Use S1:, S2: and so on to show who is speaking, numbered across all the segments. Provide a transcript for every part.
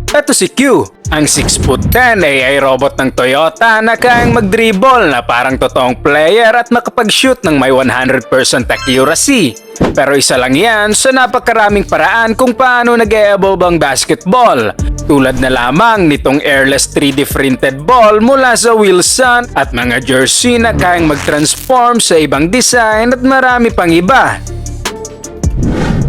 S1: Ito si Q, ang 6'10" AI robot ng Toyota na kayang mag-dribble na parang totoong player at makapag-shoot ng may 100% accuracy. Pero isa lang yan sa napakaraming paraan kung paano nag-e-evolve ang basketball. Tulad na lamang nitong airless 3D printed ball mula sa Wilson at mga jersey na kayang mag-transform sa ibang design at marami pang iba.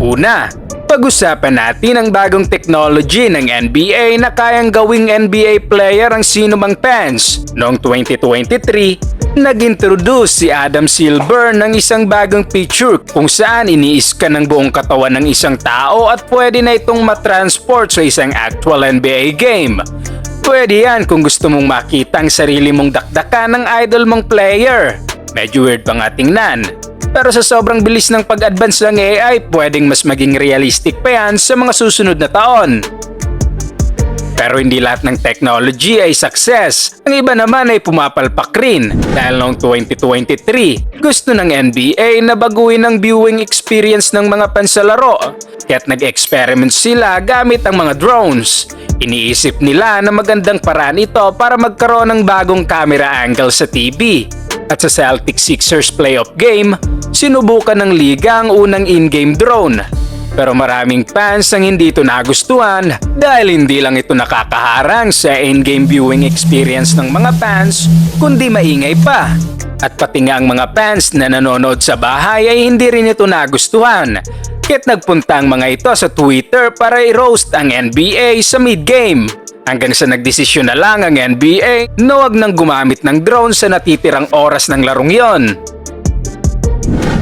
S1: Una, pag-usapan natin ang bagong technology ng NBA na kayang gawing NBA player ang sino mang fans. Noong 2023, nag-introduce si Adam Silver ng isang bagong feature kung saan iniiskan ng buong katawan ng isang tao at pwede na itong matransport sa isang actual NBA game. Pwede yan kung gusto mong makita ang sarili mong dakdakan ng idol mong player. Medyo weird pa nga tingnan. Pero sa sobrang bilis ng pag-advance ng AI, pwedeng mas maging realistic pa yan sa mga susunod na taon. Pero hindi lahat ng technology ay success. Ang iba naman ay pumapalpak rin dahil noong 2023, gusto ng NBA na baguhin ang viewing experience ng mga pansalaro. Kaya't nag-experiment sila gamit ang mga drones. Iniisip nila na magandang paraan ito para magkaroon ng bagong camera angle sa TV. At sa Celtics Sixers playoff game, sinubukan ng liga ang unang in-game drone. Pero maraming fans ang hindi ito nagustuhan dahil hindi lang ito nakakaharang sa in-game viewing experience ng mga fans, kundi maingay pa. At pati nga ang mga fans na nanonood sa bahay ay hindi rin ito nagustuhan. Kaya't nagpunta ang mga ito sa Twitter para i-roast ang NBA sa mid-game. Hanggang sa nagdesisyon na lang ang NBA na huwag nang gumamit ng drone sa natitirang oras ng larong yon.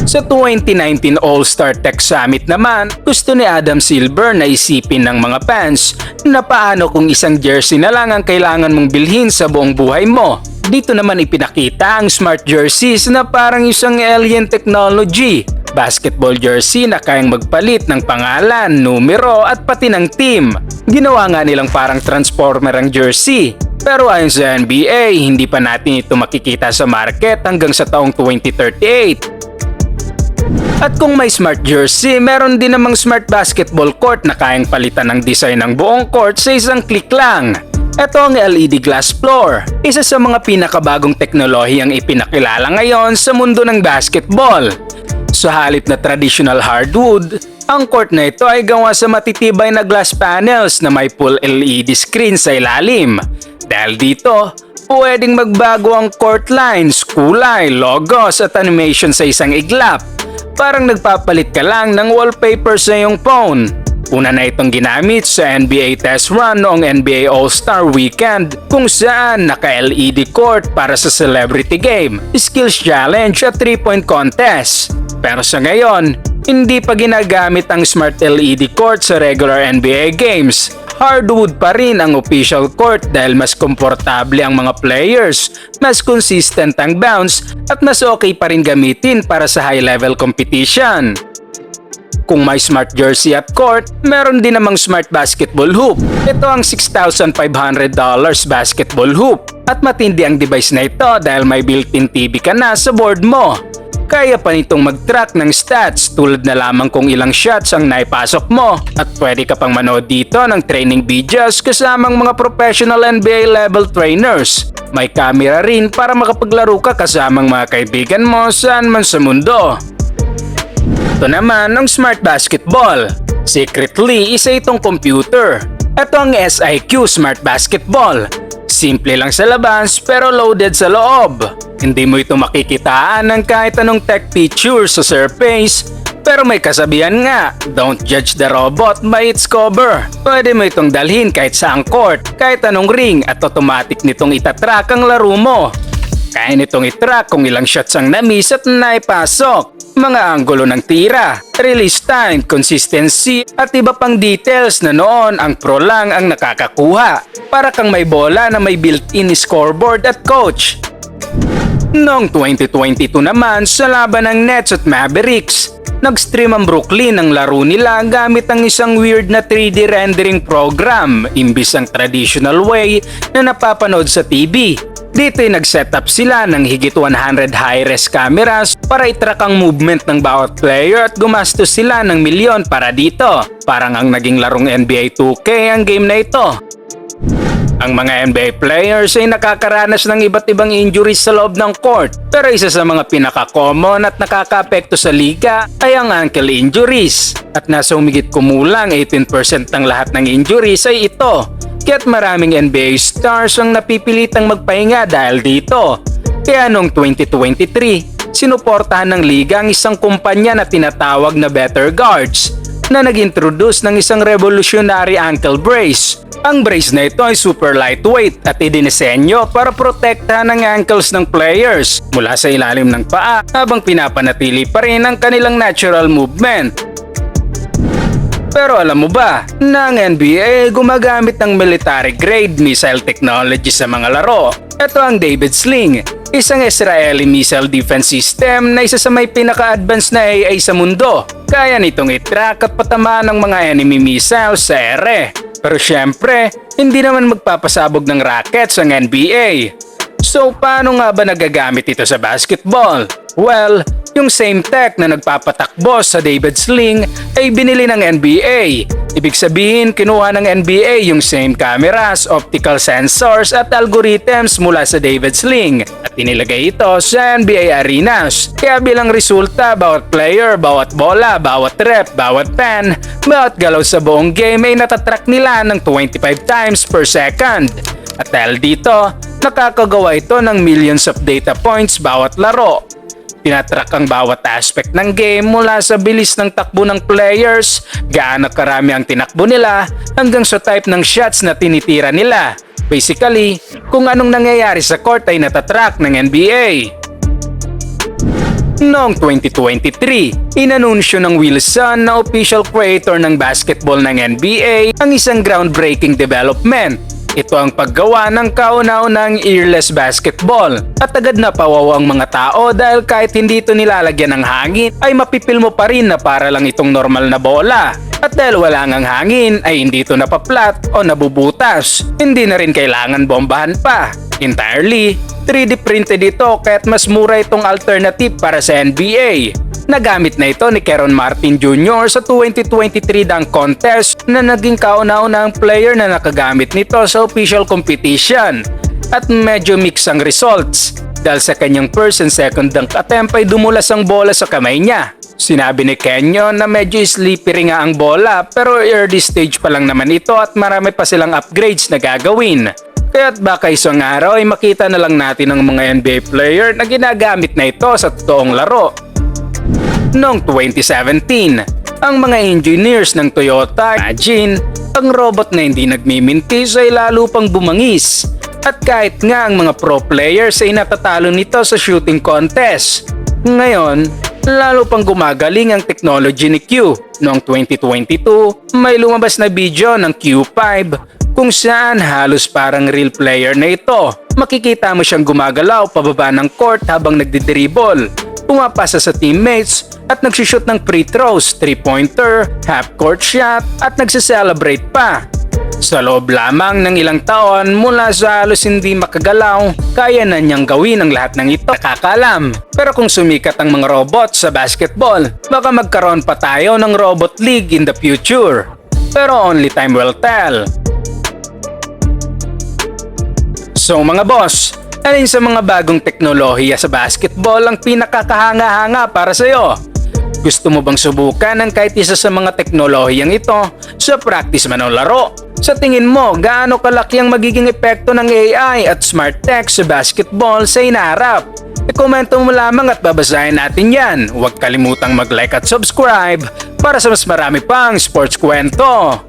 S1: Sa 2019 All-Star Tech Summit naman, gusto ni Adam Silver na isipin ng mga fans na paano kung isang jersey na lang ang kailangan mong bilhin sa buong buhay mo. Dito naman ipinakita ang smart jerseys na parang isang alien technology. Basketball jersey na kayang magpalit ng pangalan, numero at pati ng team. Ginawa nga nilang parang transformer ang jersey. Pero ayon sa NBA, hindi pa natin ito makikita sa market hanggang sa taong 2038. At kung may smart jersey, meron din namang smart basketball court na kayang palitan ng design ng buong court sa isang click lang. Ito ang LED glass floor, isa sa mga pinakabagong teknolohiyang ipinakilala ngayon sa mundo ng basketball. Sa halip na traditional hardwood, ang court na ito ay gawa sa matitibay na glass panels na may full LED screen sa ilalim. Dahil dito, pwedeng magbago ang court lines, kulay, logos at animation sa isang iglap. Parang nagpapalit ka lang ng wallpaper sa iyong phone. Una na itong ginamit sa NBA test run noong NBA All-Star Weekend kung saan naka-LED court para sa celebrity game, skills challenge at 3-point contest. Pero sa ngayon, hindi pa ginagamit ang smart LED court sa regular NBA games. Hardwood pa rin ang official court dahil mas komportable ang mga players, mas consistent ang bounce at mas okay pa rin gamitin para sa high-level competition. Kung may smart jersey at court, meron din namang smart basketball hoop. Ito ang $6,500 basketball hoop. At matindi ang device na ito dahil may built-in TV ka na sa board mo. Kaya pa nitong mag-track ng stats tulad na lamang kung ilang shots ang naipasok mo. At pwede ka pang manood dito ng training videos kasamang mga professional NBA level trainers. May camera rin para makapaglaro ka kasamang mga kaibigan mo saan man sa mundo. Ito naman ang smart basketball. Secretly, isa itong computer. Ito ang SIQ Smart Basketball. Simple lang sa labas pero loaded sa loob. Hindi mo ito makikitaan ng kahit anong tech feature sa surface. Pero may kasabihan nga, don't judge the robot by its cover. Pwede mo itong dalhin kahit saang court, kahit anong ring at automatic nitong itatrack ang laro mo. Kaya nitong itrack kung ilang shots ang na-miss at naipasok. Mga anggulo ng tira, release time, consistency at iba pang details na noon ang pro lang ang nakakakuha. Para kang may bola na may built-in scoreboard at coach. Noong 2022 naman sa laban ng Nets at Mavericks, Nag-stream ang Brooklyn ng laro nila gamit ang isang weird na 3D rendering program imbis ang traditional way na napapanood sa TV. Dito ay nag-setup sila ng higit 100 high-res cameras para i-track ang movement ng bawat player at gumastos sila ng milyon para dito. Parang ang naging larong NBA 2K ang game na ito. Ang mga NBA players ay nakakaranas ng iba't ibang injuries sa loob ng court, pero isa sa mga pinaka-common at nakaka-apekto sa liga ay ang ankle injuries. At nasa humigit kumulang 18% ng lahat ng injuries ay ito, kaya't maraming NBA stars ang napipilitang magpahinga dahil dito. Kaya noong 2023, sinuportahan ng liga ang isang kumpanya na tinatawag na Better Guards na nag-introduce ng isang revolutionary ankle brace. Ang brace na ito ay super lightweight at idinisenyo para protektahan ang ankles ng players mula sa ilalim ng paa habang pinapanatili pa rin ang kanilang natural movement. Pero alam mo ba na ang NBA gumagamit ng military-grade missile technology sa mga laro? Ito ang David Sling, isang Israeli missile defense system na isa sa may pinaka-advanced na AI sa mundo. Kaya nitong i-track at patamaan ng mga enemy missiles sa ere. Pero syempre, hindi naman magpapasabog ng rockets ang NBA. So paano nga ba nagagamit ito sa basketball? Well, yung same tech na nagpapatakbo sa David Sling ay binili ng NBA. Ibig sabihin, kinuha ng NBA yung same cameras, optical sensors at algorithms mula sa David Sling at inilagay ito sa NBA arenas. Kaya bilang resulta, bawat player, bawat bola, bawat rep, bawat pen, bawat galaw sa buong game ay natatrack nila ng 25 times per second. At dahil dito, nakakagawa ito ng millions of data points bawat laro. Tinatrack ang bawat aspect ng game mula sa bilis ng takbo ng players, gaano karami ang tinakbo nila, hanggang sa type ng shots na tinitira nila. Basically, kung anong nangyayari sa court ay natatrack ng NBA. Noong 2023, inanunsyo ng Wilson na official creator ng basketball ng NBA ang isang groundbreaking development. Ito ang paggawa ng kauna-unang earless basketball at agad na pawaw ang mga tao dahil kahit hindi ito nilalagyan ng hangin ay mapipil mo pa rin na para lang itong normal na bola. At dahil wala ngang hangin ay hindi ito napaplat o nabubutas. Hindi na rin kailangan bombahan pa. Entirely 3D printed ito kaya't mas mura itong alternative para sa NBA. Nagamit na ito ni Keron Martin Jr. sa 2023 dunk contest na naging kauna-unahang player na nakagamit nito sa official competition. At medyo mix ang results dahil sa kanyang first and second dunk attempt ay dumulas ang bola sa kamay niya. Sinabi ni Kenyon na medyo slippery nga ang bola pero early stage pa lang naman ito at marami pa silang upgrades na gagawin. Kaya't baka isang araw ay makita na lang natin ang mga NBA player na ginagamit na ito sa totoong laro. Noong 2017, ang mga engineers ng Toyota imagine ang robot na hindi nagmimintis ay lalo pang bumangis. At kahit nga ang mga pro players ay natatalo nito sa shooting contest. Ngayon, lalo pang gumagaling ang technology ni Q. Noong 2022, may lumabas na video ng Q5 kung saan halos parang real player na ito. Makikita mo siyang gumagalaw pababa ng court habang nagdidribble, pumapasa sa teammates at nagsushoot ng free throws, 3-pointer, half-court shot at nagsiselebrate pa. Sa loob lamang ng ilang taon mula sa halos hindi makagalaw, kaya na niyang gawin ang lahat ng ito. Nakakaalam. Pero kung sumikat ang mga robot sa basketball, baka magkaroon pa tayo ng robot league in the future. Pero only time will tell. So mga boss, alin sa mga bagong teknolohiya sa basketball ang pinakakahanga-hanga para sa'yo? Gusto mo bang subukan ang kahit isa sa mga teknolohiyang ito sa practice man o laro? Sa tingin mo, gaano kalaki ang magiging epekto ng AI at smart tech sa basketball sa hinaharap? I-komento mo lamang at babasahin natin yan. Huwag kalimutang mag-like at subscribe para sa mas marami pang sports kwento.